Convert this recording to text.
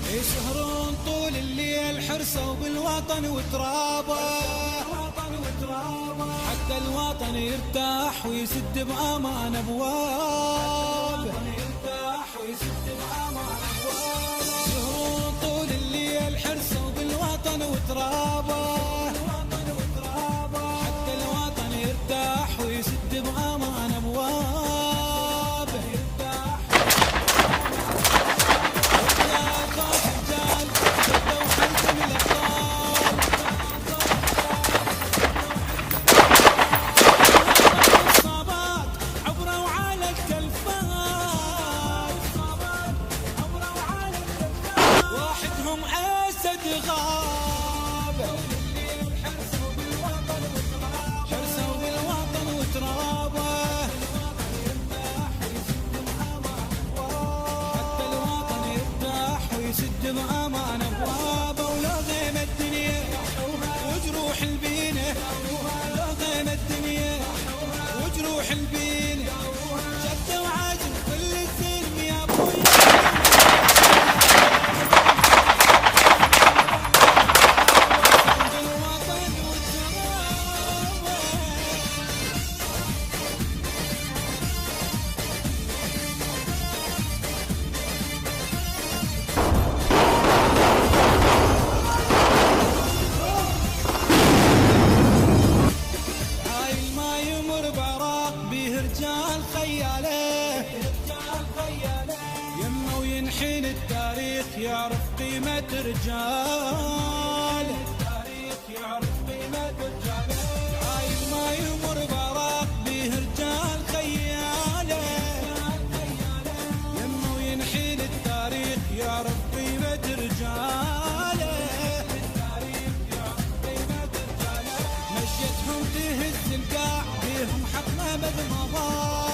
يسهرون طول الليل حرصوا بالوطن وترابه، حتى الوطن يرتاح ويسد بأمان أبواب. يسهرون طول الليل حرصوا بالوطن وترابه، حتى الوطن يرتاح ويسد بأمان أبواب. بأمان أبوابه ولو غيم الدنيا وجروح البينة، لو غيم الدنيا وجروح البينة، شد وعاجب كل الزلم يا أبوي. رجال خياله يمه وينحين التاريخ يعرف قيمة رجاله، عايل ما يمر براق بيه رجال خياله يمه وينحين التاريخ يعرف قيمة رجاله، مشيتهم تهز القاع بيهم حق ما بذ مضى.